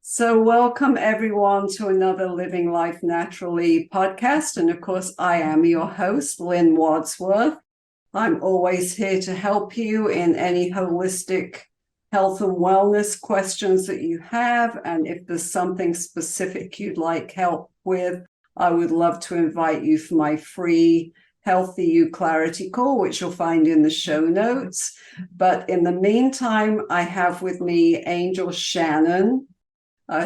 So, welcome everyone to another Living Life Naturally podcast. And of course, I am your host, Lynne Wadsworth. I'm always here to help you in any holistic health and wellness questions that you have. And if there's something specific you'd like help with, I would love to invite you for my free Healthy You Clarity call, which you'll find in the show notes. But in the meantime, I have with me Angel Shannon.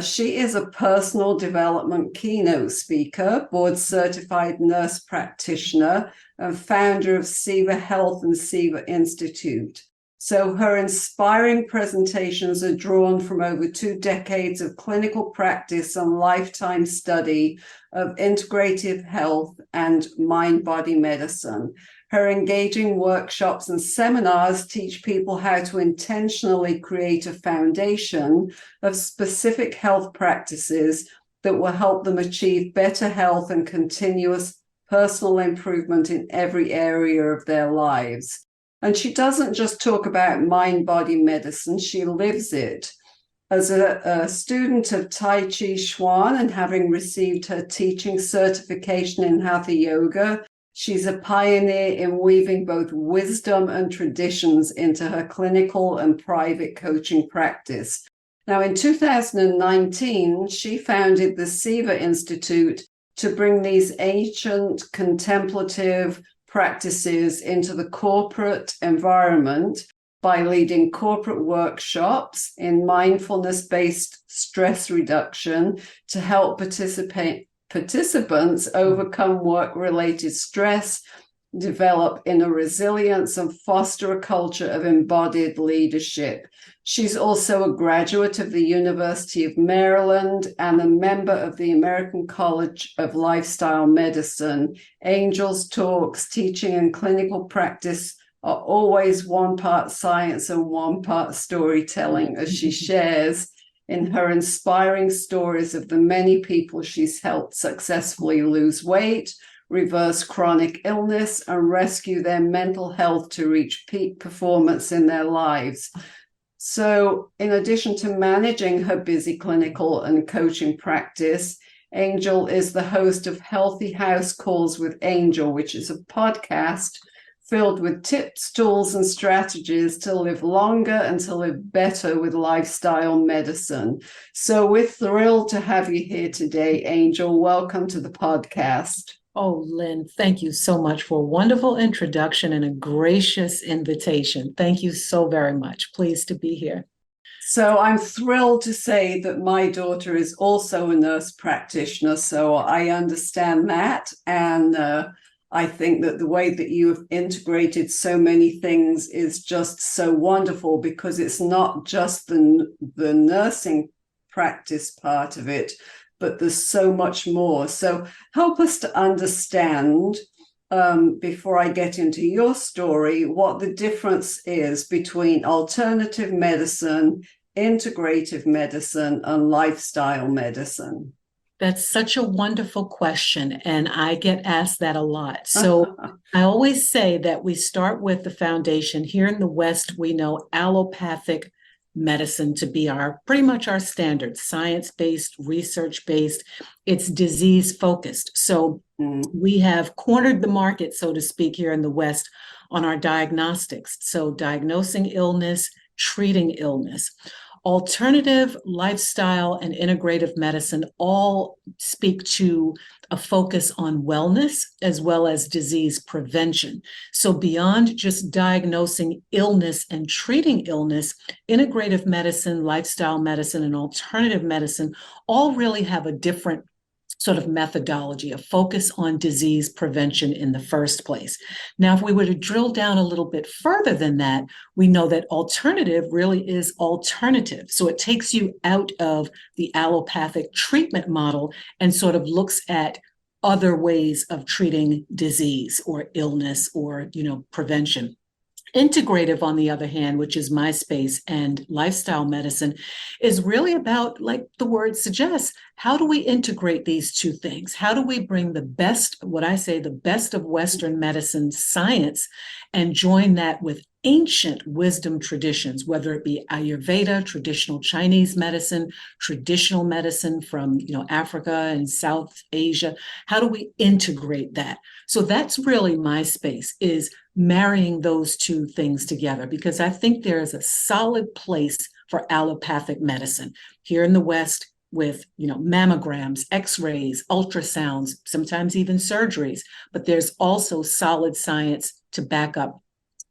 She is a personal development keynote speaker, board certified nurse practitioner, and founder of Seva Health and Seva Institute. So her inspiring presentations are drawn from over 2 decades of clinical practice and lifetime study of integrative health and mind-body medicine. Her engaging workshops and seminars teach people how to intentionally create a foundation of specific health practices that will help them achieve better health and continuous personal improvement in every area of their lives. And she doesn't just talk about mind-body medicine, she lives it. As a student of T'ai Chi Chuan and having received her teaching certification in hatha yoga, she's a pioneer in weaving both wisdom and traditions into her clinical and private coaching practice. Now, in 2019, she founded the Seva Institute to bring these ancient contemplative practices into the corporate environment by leading corporate workshops in mindfulness-based stress reduction to help participants overcome work-related stress, develop inner resilience, and foster a culture of embodied leadership. She's also a graduate of the University of Maryland and a member of the American College of Lifestyle Medicine. Angel's talks, teaching, and clinical practice are always one part science and one part storytelling, as she shares in her inspiring stories of the many people she's helped successfully lose weight, reverse chronic illness, and rescue their mental health to reach peak performance in their lives. So, in addition to managing her busy clinical and coaching practice, Angel is the host of Healthy House Calls with Angel, which is a podcast filled with tips, tools, and strategies to live longer and to live better with lifestyle medicine. So we're thrilled to have you here today, Angel. Welcome to the podcast. Oh, Lynn, thank you so much for a wonderful introduction and a gracious invitation. Thank you so very much. Pleased to be here. So I'm thrilled to say that my daughter is also a nurse practitioner, so I understand that. And I think that the way that you have integrated so many things is just so wonderful, because it's not just the nursing practice part of it, but there's so much more. So help us to understand, before I get into your story, what the difference is between alternative medicine, integrative medicine, and lifestyle medicine. That's such a wonderful question, and I get asked that a lot. So I always say that we start with the foundation. Here in the West, we know allopathic medicine to be pretty much our standard, science-based, research-based. It's disease-focused. So we have cornered the market, so to speak, here in the West on our diagnostics. So diagnosing illness, treating illness. Alternative, lifestyle, and integrative medicine all speak to a focus on wellness as well as disease prevention. So beyond just diagnosing illness and treating illness, integrative medicine, lifestyle medicine, and alternative medicine all really have a different sort of methodology, a focus on disease prevention in the first place. Now, if we were to drill down a little bit further than that, we know that alternative really is alternative. So it takes you out of the allopathic treatment model and sort of looks at other ways of treating disease or illness or, prevention. Integrative, on the other hand, which is my space, and lifestyle medicine is really about, like the word suggests, how do we integrate these two things? How do we bring the best, what I say, the best of Western medicine science, and join that with ancient wisdom traditions, whether it be Ayurveda, traditional Chinese medicine, traditional medicine from, Africa and South Asia? How do we integrate that? So that's really my space, is marrying those two things together, because I think there is a solid place for allopathic medicine here in the West with, mammograms, x-rays, ultrasounds, sometimes even surgeries, but there's also solid science to back up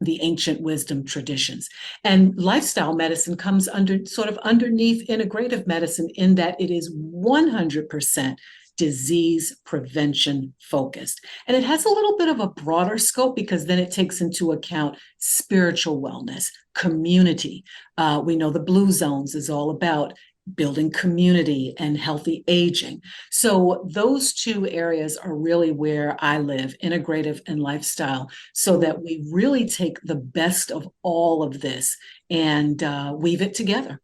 the ancient wisdom traditions. And lifestyle medicine comes underneath integrative medicine, in that it is 100% disease prevention focused. And it has a little bit of a broader scope, because then it takes into account spiritual wellness, community. We know the Blue Zones is all about building community and healthy aging. So those two areas are really where I live, integrative and lifestyle, so that we really take the best of all of this and weave it together.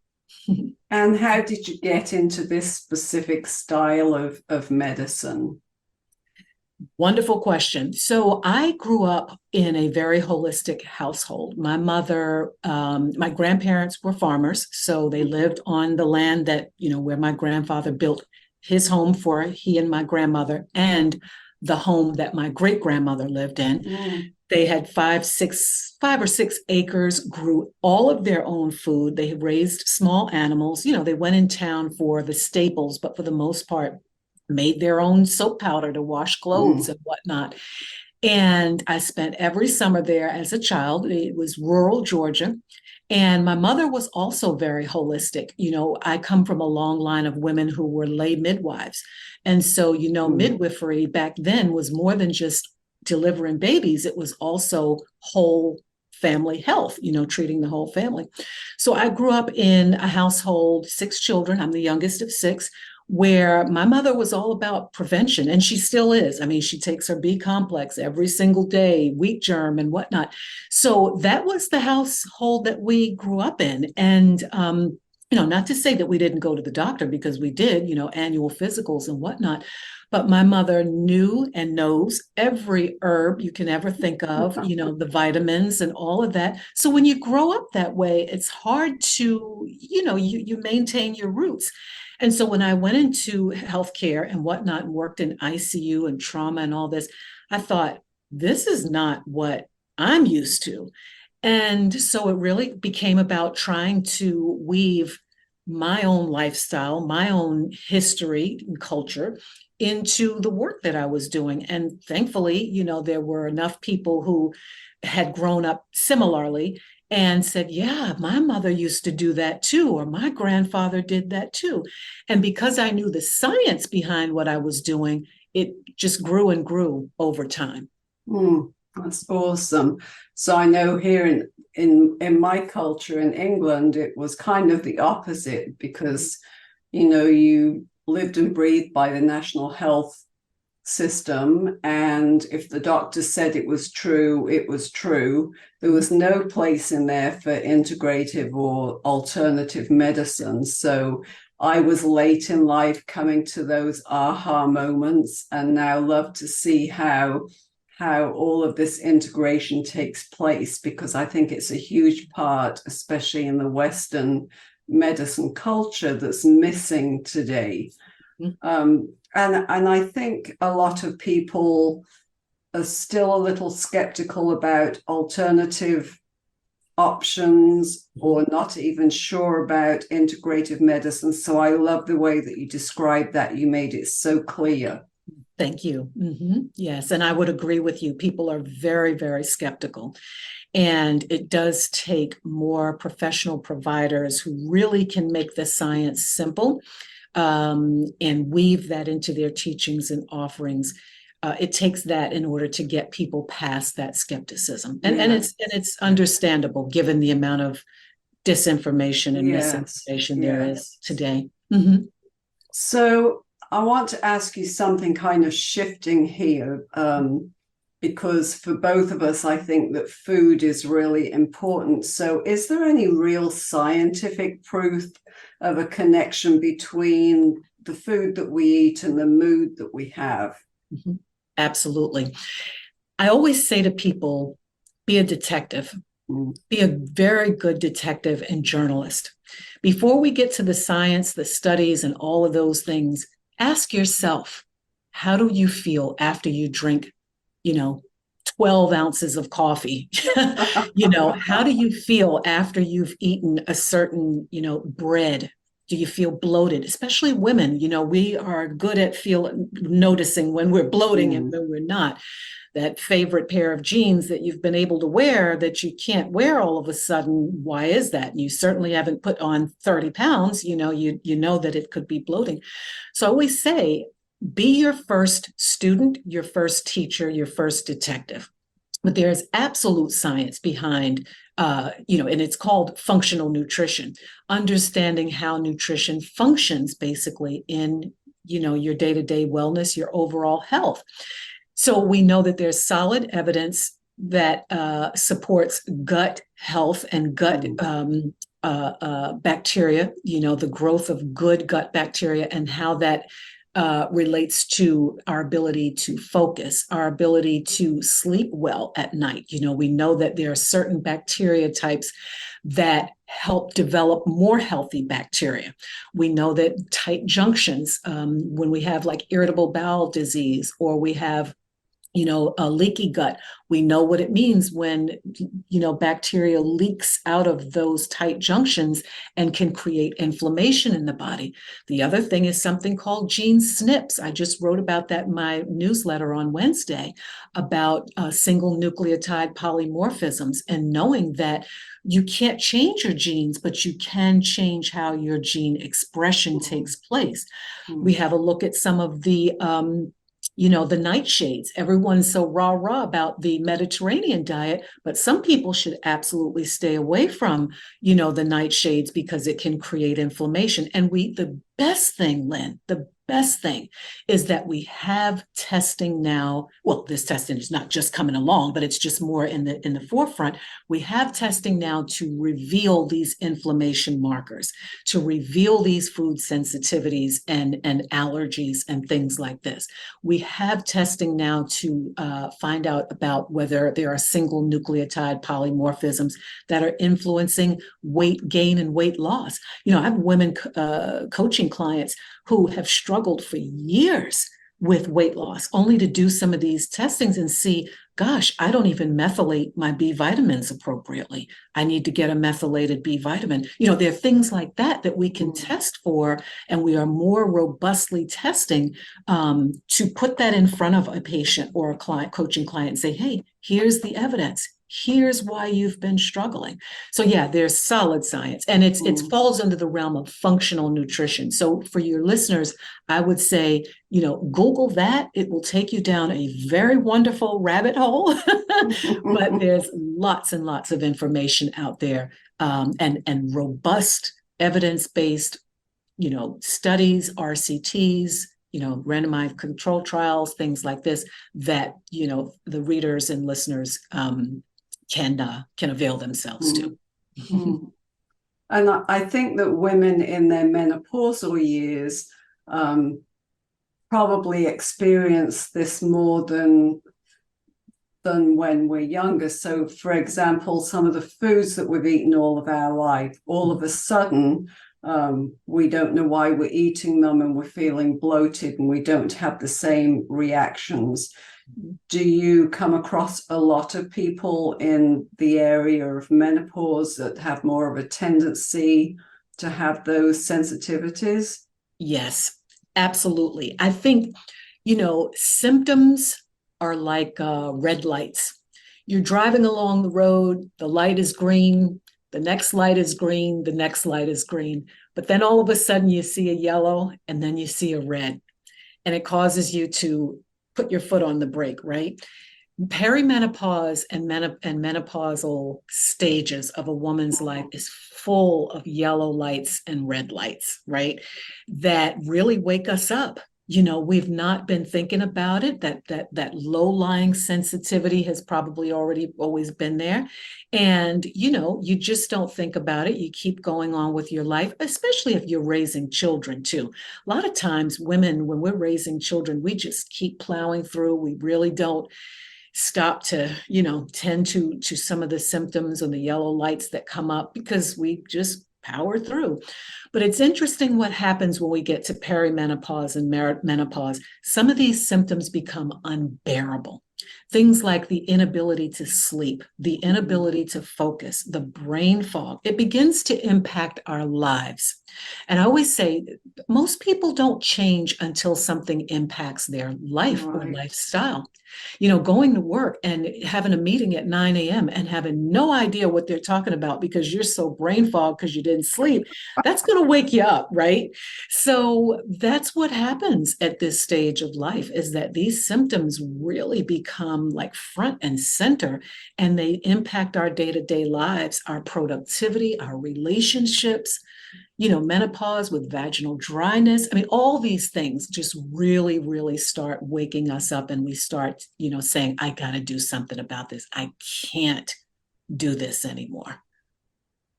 And how did you get into this specific style of medicine? Wonderful question. So I grew up in a very holistic household. My mother, my grandparents were farmers, so they lived on the land that, where my grandfather built his home for he and my grandmother, and the home that my great grandmother lived in. Mm. They had 5 or 6 acres, grew all of their own food. They raised small animals. They went in town for the staples, but for the most part, made their own soap powder to wash clothes and whatnot. And I spent every summer there as a child. It was rural Georgia. And my mother was also very holistic. I come from a long line of women who were lay midwives. And so, midwifery back then was more than just delivering babies. It was also whole family health, treating the whole family. So I grew up in a household, 6 children. I'm the youngest of 6, where my mother was all about prevention, and she still is. I mean, she takes her B complex every single day, wheat germ and whatnot. So that was the household that we grew up in. And, not to say that we didn't go to the doctor, because we did, annual physicals and whatnot. But my mother knew and knows every herb you can ever think of, the vitamins and all of that. So when you grow up that way, it's hard to, you maintain your roots. And so when I went into healthcare and whatnot, and worked in ICU and trauma and all this, I thought, this is not what I'm used to. And so it really became about trying to weave my own lifestyle, my own history and culture into the work that I was doing. And thankfully, there were enough people who had grown up similarly and said, yeah, my mother used to do that too, or my grandfather did that too. And because I knew the science behind what I was doing, it just grew and grew over time. That's awesome. So I know here in my culture in England, it was kind of the opposite, because, you lived and breathed by the national health system, and if the doctor said it was true, it was true. There was no place in there for integrative or alternative medicine. So I was late in life coming to those aha moments, and now love to see how all of this integration takes place, because I think it's a huge part, especially in the Western medicine culture, that's missing today. And I think a lot of people are still a little skeptical about alternative options, or not even sure about integrative medicine. So I love the way that you described that. You made it so clear. Thank you. Yes, and I would agree with you. People are very, very skeptical. And it does take more professional providers who really can make the science simple, and weave that into their teachings and offerings. It takes that in order to get people past that skepticism. And it's understandable, given the amount of disinformation and misinformation there is today. So I want to ask you something kind of shifting here. because for both of us, I think that food is really important. So is there any real scientific proof of a connection between the food that we eat and the mood that we have? Mm-hmm. Absolutely. I always say to people, be a detective. Be a very good detective and journalist. Before we get to the science, the studies, and all of those things, ask yourself, how do you feel after you drink, 12 ounces of coffee? How do you feel after you've eaten a certain, bread? Do you feel bloated? Especially women, we are good at noticing when we're bloating and when we're not. That favorite pair of jeans that you've been able to wear that you can't wear all of a sudden, why is that? And you certainly haven't put on 30 pounds, you know that it could be bloating. So I always say, be your first student, your first teacher, your first detective. But there's absolute science behind, and it's called functional nutrition, understanding how nutrition functions basically in, your day-to-day wellness, your overall health. So we know that there's solid evidence that supports gut health and gut bacteria, the growth of good gut bacteria and how that relates to our ability to focus, our ability to sleep well at night. We know that there are certain bacteria types that help develop more healthy bacteria. We know that tight junctions, when we have like irritable bowel disease or we have a leaky gut, we know what it means when, bacteria leaks out of those tight junctions and can create inflammation in the body. The other thing is something called gene SNPs. I just wrote about that in my newsletter on Wednesday about single nucleotide polymorphisms and knowing that you can't change your genes, but you can change how your gene expression takes place. We have a look at some of the the nightshades. Everyone's so rah about the Mediterranean diet, but some people should absolutely stay away from, the nightshades because it can create inflammation. And the best thing, Lynne, the best thing is that we have testing now. Well, this testing is not just coming along, but it's just more in the forefront. We have testing now to reveal these inflammation markers, to reveal these food sensitivities and allergies and things like this. We have testing now to find out about whether there are single nucleotide polymorphisms that are influencing weight gain and weight loss. I have women coaching clients who have struggled for years with weight loss, only to do some of these testings and see, gosh, I don't even methylate my B vitamins appropriately. I need to get a methylated B vitamin. There are things like that we can test for, and we are more robustly testing to put that in front of a patient or a client, coaching client, and say, hey, here's the evidence. Here's why you've been struggling. So yeah, there's solid science, and it falls under the realm of functional nutrition. So for your listeners, I would say, Google that. It will take you down a very wonderful rabbit hole, but there's lots and lots of information out there, and robust evidence-based, studies, RCTs, randomized control trials, things like this, that, the readers and listeners can avail themselves to. And I think that women in their menopausal years probably experience this more than when we're younger. So, for example, some of the foods that we've eaten all of our life, all of a sudden, we don't know why we're eating them and we're feeling bloated and we don't have the same reactions. Do you come across a lot of people in the area of menopause that have more of a tendency to have those sensitivities? Yes, absolutely. I think, symptoms are like red lights. You're driving along the road, the light is green, the next light is green, the next light is green. But then all of a sudden you see a yellow and then you see a red. And it causes you to put your foot on the brake, right? Perimenopause and menopausal stages of a woman's life is full of yellow lights and red lights, right? That really wake us up. We've not been thinking about it. That low-lying sensitivity has probably already always been there. And, you just don't think about it. You keep going on with your life, especially if you're raising children too. A lot of times women, when we're raising children, we just keep plowing through. We really don't stop to, tend to some of the symptoms and the yellow lights that come up because we just power through. But it's interesting what happens when we get to perimenopause and menopause. Some of these symptoms become unbearable. Things like the inability to sleep, the inability to focus, the brain fog, it begins to impact our lives. And I always say, most people don't change until something impacts their life or lifestyle. Going to work and having a meeting at 9 a.m. and having no idea what they're talking about because you're so brain fogged because you didn't sleep, that's going to wake you up, right? So that's what happens at this stage of life, is that these symptoms really become like front and center, and they impact our day-to-day lives, our productivity, our relationships. Menopause with vaginal dryness. I mean, all these things just really, really start waking us up, and we start, saying, I got to do something about this. I can't do this anymore.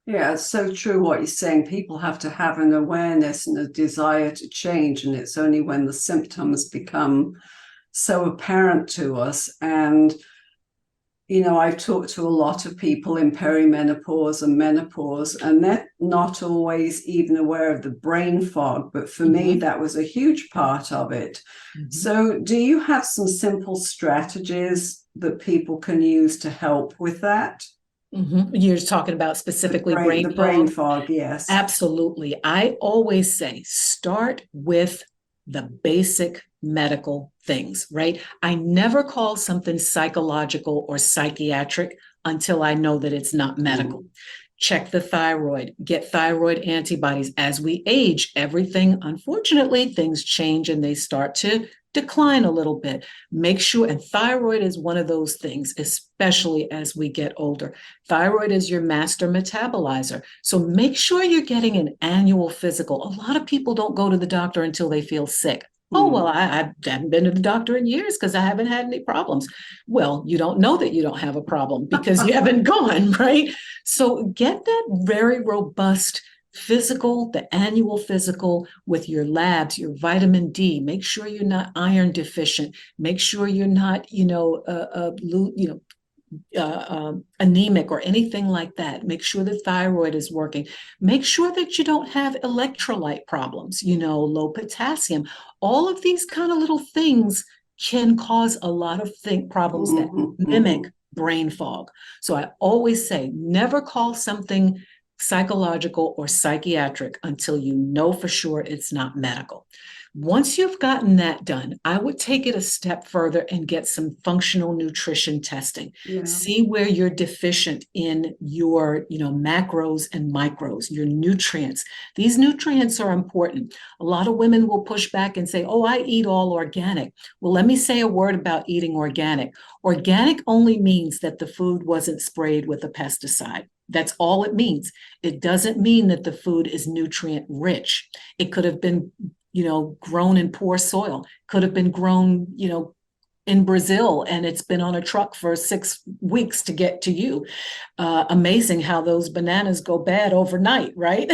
Yeah, it's so true what you're saying. People have to have an awareness and a desire to change, and it's only when the symptoms become so apparent to us. And I've talked to a lot of people in perimenopause and menopause, and they're not always even aware of the brain fog. But for me, that was a huge part of it. So do you have some simple strategies that people can use to help with that? You're talking about specifically the brain fog, yes. Absolutely. I always say, start with the basic medical things, right? I never call something psychological or psychiatric until I know that it's not medical. Check the thyroid, get thyroid antibodies. As we age, unfortunately, things change and they start to decline a little bit. Make sure, and thyroid is one of those things, especially as we get older. Thyroid is your master metabolizer. So make sure you're getting an annual physical. A lot of people don't go to the doctor until they feel sick. Oh, well, I haven't been to the doctor in years because I haven't had any problems. Well, you don't know that you don't have a problem because you haven't gone, right? So get that very robust physical, the annual physical, with your labs, your vitamin D. Make sure you're not iron deficient. Make sure you're not, anemic or anything like that. Make sure the thyroid is working. Make sure that you don't have electrolyte problems, low potassium. All of these kind of little things can cause a lot of problems that mimic brain fog. So I always say, never call something psychological or psychiatric until you know for sure it's not medical. Once you've gotten that done, I would take it a step further and get some functional nutrition testing. Yeah. See where you're deficient in your, macros and micros, your nutrients. These nutrients are important. A lot of women will push back and say, oh, I eat all organic. Well, let me say a word about eating organic. Organic only means that the food wasn't sprayed with a pesticide. That's all it means. It doesn't mean that the food is nutrient rich. It could have been grown in poor soil, could have been grown, in Brazil, and it's been on a truck for 6 weeks to get to you. Amazing how those bananas go bad overnight, right?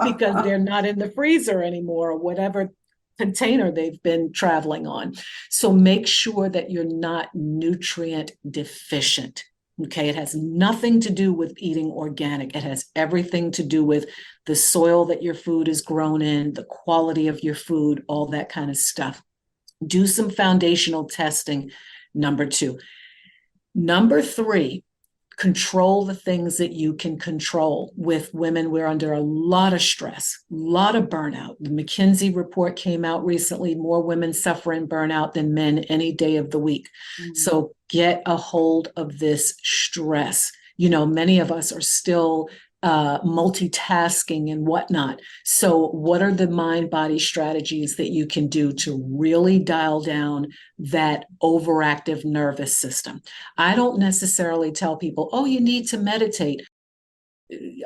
Because they're not in the freezer anymore, or whatever container they've been traveling on. So make sure that you're not nutrient deficient. Okay, it has nothing to do with eating organic. It has everything to do with the soil that your food is grown in, the quality of your food, all that kind of stuff. Do some foundational testing, number 2. Number 3, control the things that you can control. With women, we're under a lot of stress, a lot of burnout. The McKinsey report came out recently. More women suffer in burnout than men any day of the week. So get a hold of this stress. Many of us are still multitasking and whatnot. So what are the mind-body strategies that you can do to really dial down that overactive nervous system? I don't necessarily tell people, oh, you need to meditate.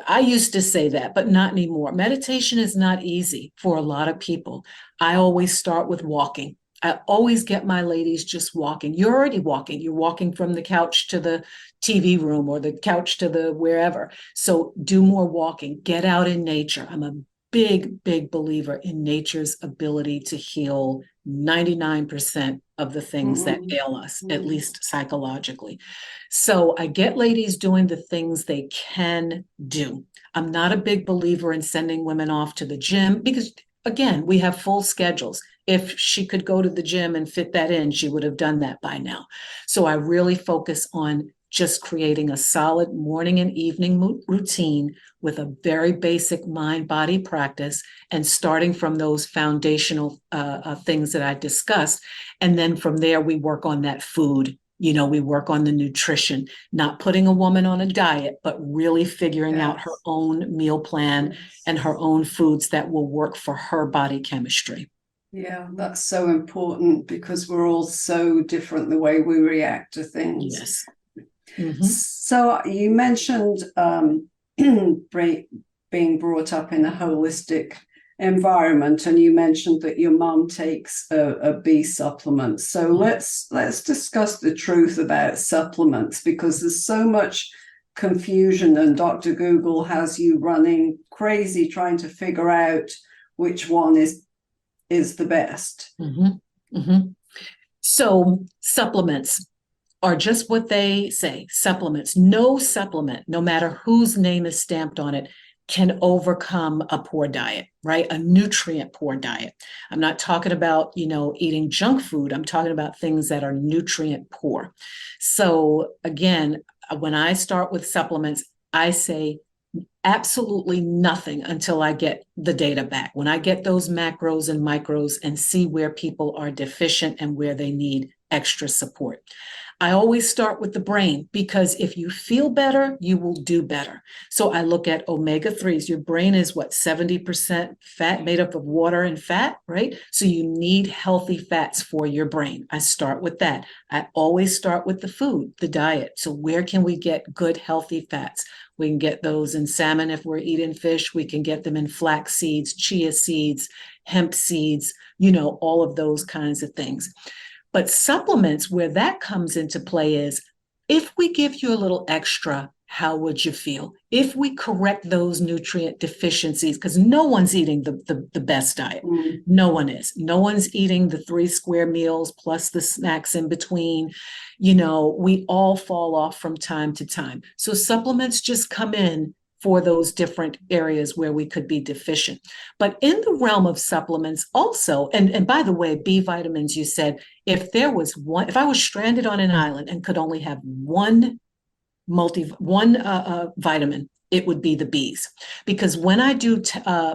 I used to say that, but not anymore. Meditation is not easy for a lot of people. I always start with walking. I always get my ladies just walking. You're already walking. You're walking from the couch to the TV room or the couch to the wherever. So do more walking. Get out in nature. I'm a big, big believer in nature's ability to heal 99% of the things that ail us, at least psychologically. So I get ladies doing the things they can do. I'm not a big believer in sending women off to the gym because, again, we have full schedules. If she could go to the gym and fit that in, she would have done that by now. So I really focus on just creating a solid morning and evening routine with a very basic mind-body practice and starting from those foundational things that I discussed. And then from there, we work on that food. We work on the nutrition, not putting a woman on a diet, but really figuring out her own meal plan and her own foods that will work for her body chemistry. Yeah, that's so important because we're all so different the way we react to things. Yes. Mm-hmm. So you mentioned being brought up in a holistic environment, and you mentioned that your mom takes a B supplement. So let's discuss the truth about supplements, because there's so much confusion, and Dr. Google has you running crazy trying to figure out which one is the best. Mm-hmm. Mm-hmm. So supplements are just what they say, supplements. No supplement, no matter whose name is stamped on it, can overcome a poor diet, right? A nutrient poor diet. I'm not talking about, eating junk food. I'm talking about things that are nutrient poor. So again, when I start with supplements, I say absolutely nothing until I get the data back. When I get those macros and micros and see where people are deficient and where they need extra support. I always start with the brain, because if you feel better, you will do better. So I look at omega-3s. Your brain is 70% fat, made up of water and fat, right? So you need healthy fats for your brain. I start with that. I always start with the food, the diet. So where can we get good, healthy fats? We can get those in salmon if we're eating fish. We can get them in flax seeds, chia seeds, hemp seeds, all of those kinds of things. But supplements, where that comes into play is, if we give you a little extra, how would you feel? If we correct those nutrient deficiencies, because no one's eating the best diet. No one is. No one's eating the 3 square meals plus the snacks in between. We all fall off from time to time. So supplements just come in for those different areas where we could be deficient. But in the realm of supplements also, and by the way, B vitamins, you said, if I was stranded on an island and could only have one vitamin, it would be the Bs. Because when I do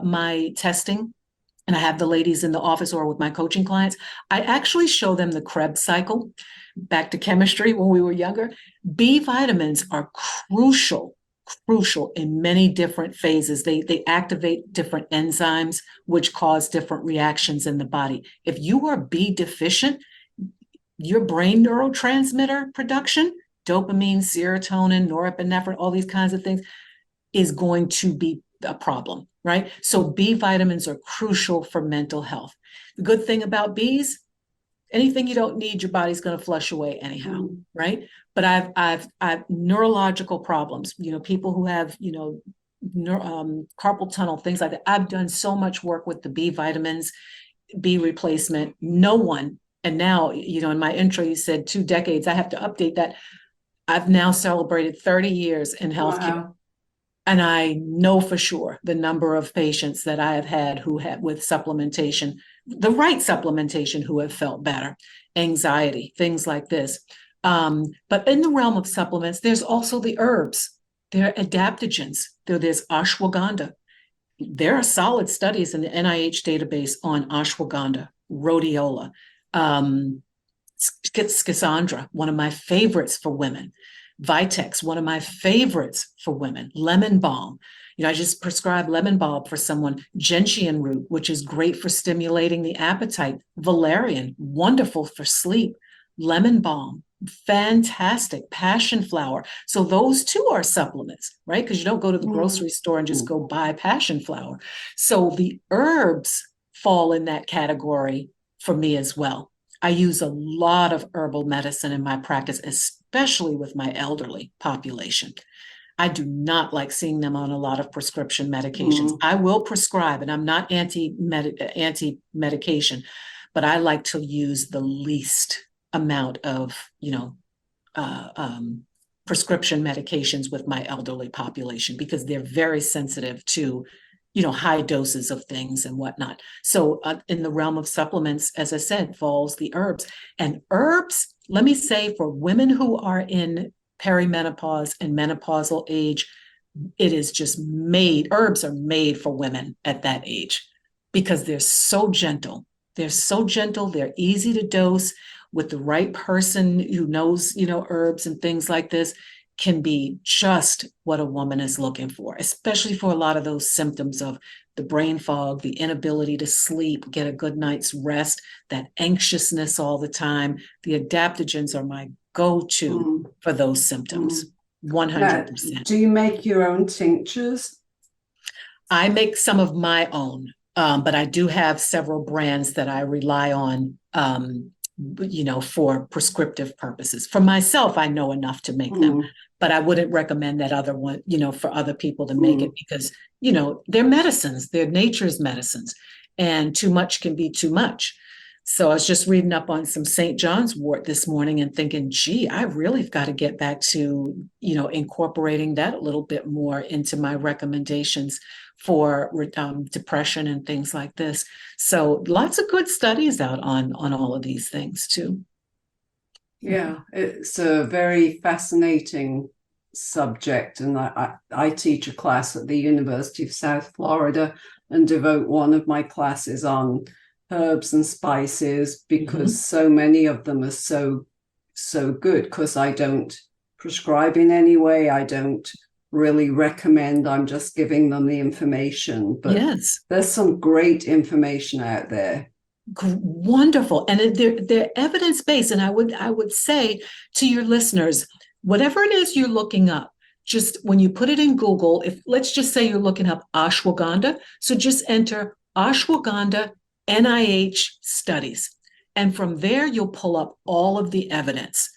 my testing, and I have the ladies in the office or with my coaching clients, I actually show them the Krebs cycle, back to chemistry when we were younger. B vitamins are crucial in many different phases. They activate different enzymes, which cause different reactions in the body. If you are B deficient, your brain neurotransmitter production, dopamine, serotonin, norepinephrine, all these kinds of things, is going to be a problem, right? So B vitamins are crucial for mental health. The good thing about Bs, anything you don't need, your body's going to flush away anyhow, right? But I've neurological problems, people who have, carpal tunnel, things like that. I've done so much work with the B vitamins, B replacement. No one, and now, in my intro, you said 2 decades. I have to update that. I've now celebrated 30 years in healthcare. Wow. And I know for sure the number of patients that I have had who have, with supplementation, the right supplementation, who have felt better, anxiety, things like this. But in the realm of supplements, there's also the herbs. There are adaptogens. There's ashwagandha. There are solid studies in the NIH database on ashwagandha, rhodiola, schizandra, one of my favorites for women. Vitex, one of my favorites for women. Lemon balm. I just prescribed lemon balm for someone. Gentian root, which is great for stimulating the appetite. Valerian, wonderful for sleep. lemon balm, fantastic, passion flower. So those two are supplements, right? Because you don't go to the grocery store and just go buy passion flower. So the herbs fall in that category for me as well. I use a lot of herbal medicine in my practice, especially with my elderly population. I do not like seeing them on a lot of prescription medications. I will prescribe, and I'm not anti-medication, but I like to use the least amount of, prescription medications with my elderly population because they're very sensitive to, high doses of things and whatnot. So in the realm of supplements, as I said, falls the herbs. And herbs, let me say, for women who are in perimenopause and menopausal age, it is just made, herbs are made for women at that age because they're so gentle. They're so gentle, they're easy to dose with the right person who knows, herbs and things like this can be just what a woman is looking for, especially for a lot of those symptoms of the brain fog, the inability to sleep, get a good night's rest, that anxiousness all the time. The adaptogens are my go-to for those symptoms. 100%. Now, do you make your own tinctures? I make some of my own, but I do have several brands that I rely on, for prescriptive purposes. For myself, I know enough to make them, but I wouldn't recommend that other one, for other people to make it because, they're medicines, they're nature's medicines, and too much can be too much. So I was just reading up on some St. John's wort this morning and thinking, gee, I really have got to get back to, incorporating that a little bit more into my recommendations for depression and things like this. So lots of good studies out on all of these things too. Yeah, it's a very fascinating subject. And I teach a class at the University of South Florida and devote one of my classes on herbs and spices because so many of them are so good because I don't prescribe in any way. I don't really recommend. I'm just giving them the information. But yes, there's some great information out there. Wonderful. And they're evidence-based. And I would say to your listeners, whatever it is you're looking up, just when you put it in Google, if let's just say you're looking up ashwagandha, so just enter ashwagandha NIH studies. And from there, you'll pull up all of the evidence,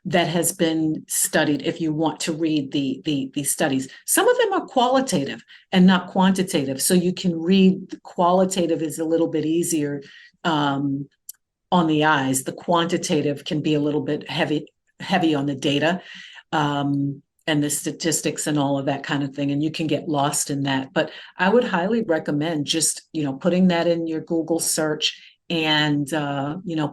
that has been studied if you want to read the studies. Some of them are qualitative and not quantitative. So you can read the qualitative is a little bit easier on the eyes. The quantitative can be a little bit heavy on the data. And the statistics and all of that kind of thing. And you can get lost in that. But I would highly recommend just, putting that in your Google search and,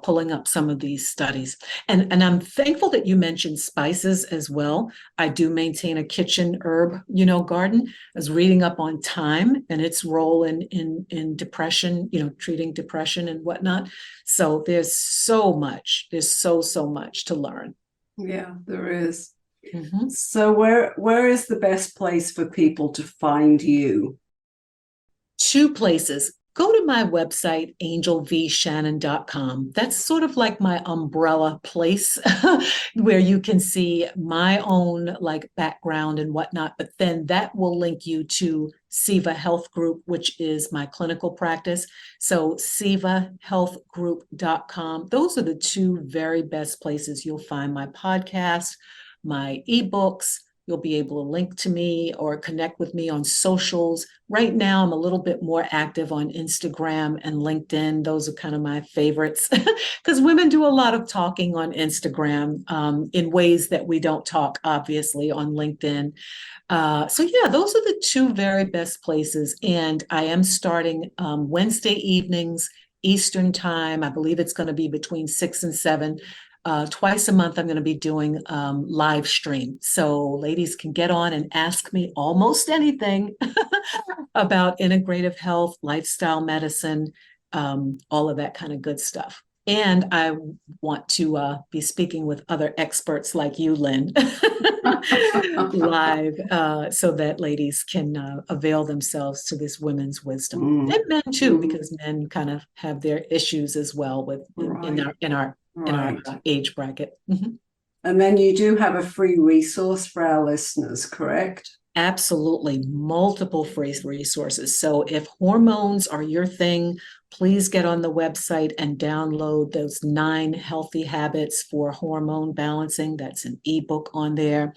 pulling up some of these studies. And I'm thankful that you mentioned spices as well. I do maintain a kitchen herb, garden. I was reading up on thyme and its role in depression, treating depression and whatnot. So there's so much, there's so much to learn. Yeah, there is. So where is the best place for people to find you? 2 places. Go to my website, angelvshannon.com. That's sort of like my umbrella place where you can see my own background and whatnot, but then that will link you to Seva Health Group, which is my clinical practice. So sevahealthgroup.com. Those are the 2 very best places you'll find my podcast, my ebooks. You'll be able to link to me or connect with me on socials. Right now, I'm a little bit more active on Instagram and LinkedIn. Those are kind of my favorites because women do a lot of talking on Instagram in ways that we don't talk, obviously, on LinkedIn. So yeah, those are the 2 very best places. And I am starting Wednesday evenings, Eastern time. I believe it's going to be between 6 and 7. Twice a month, I'm going to be doing live stream. So ladies can get on and ask me almost anything about integrative health, lifestyle medicine, all of that kind of good stuff. And I want to be speaking with other experts like you, Lynne, live, so that ladies can avail themselves to this women's wisdom. And men too, because men kind of have their issues as well with in our in our Right. age bracket. And then you do have a free resource for our listeners, correct? Absolutely, multiple free resources. So if hormones are your thing, please get on the website and download those 9 healthy habits for hormone balancing. That's an ebook on there.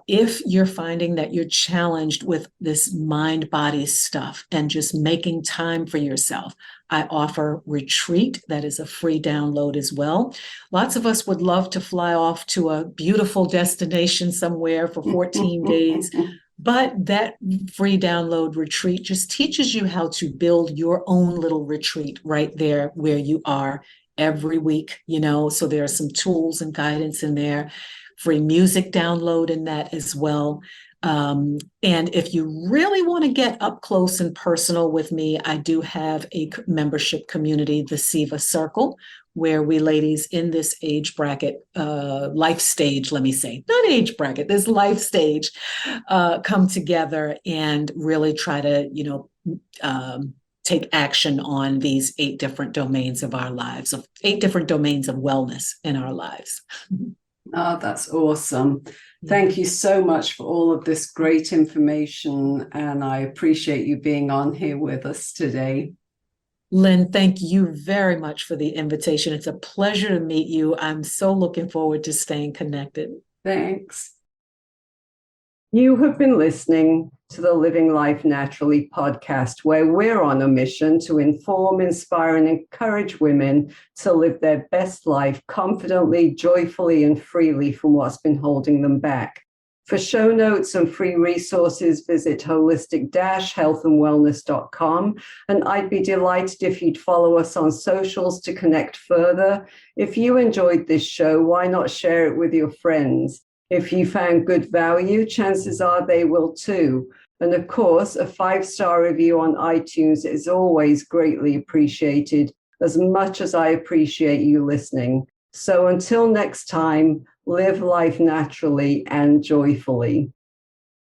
If you're finding that you're challenged with this mind-body stuff and just making time for yourself, I offer Retreat. That is a free download as well. Lots of us would love to fly off to a beautiful destination somewhere for 14 days. But that free download Retreat just teaches you how to build your own little retreat right there where you are every week, so there are some tools and guidance in there. Free music download in that as well. And if you really want to get up close and personal with me, I do have a membership community, the Seva Circle, where we ladies in this age bracket, life stage, let me say, not age bracket, this life stage, come together and really try to, take action on these 8 different domains of our lives, of 8 different domains of wellness in our lives. Oh, that's awesome. Thank you so much for all of this great information. And I appreciate you being on here with us today. Lynne, thank you very much for the invitation. It's a pleasure to meet you. I'm so looking forward to staying connected. Thanks. You have been listening to the Living Life Naturally podcast, where we're on a mission to inform, inspire, and encourage women to live their best life confidently, joyfully, and freely from what's been holding them back. For show notes and free resources, visit holistic-healthandwellness.com. And I'd be delighted if you'd follow us on socials to connect further. If you enjoyed this show, why not share it with your friends? If you found good value, chances are they will too. And of course, a 5-star review on iTunes is always greatly appreciated, as much as I appreciate you listening. So until next time, live life naturally and joyfully.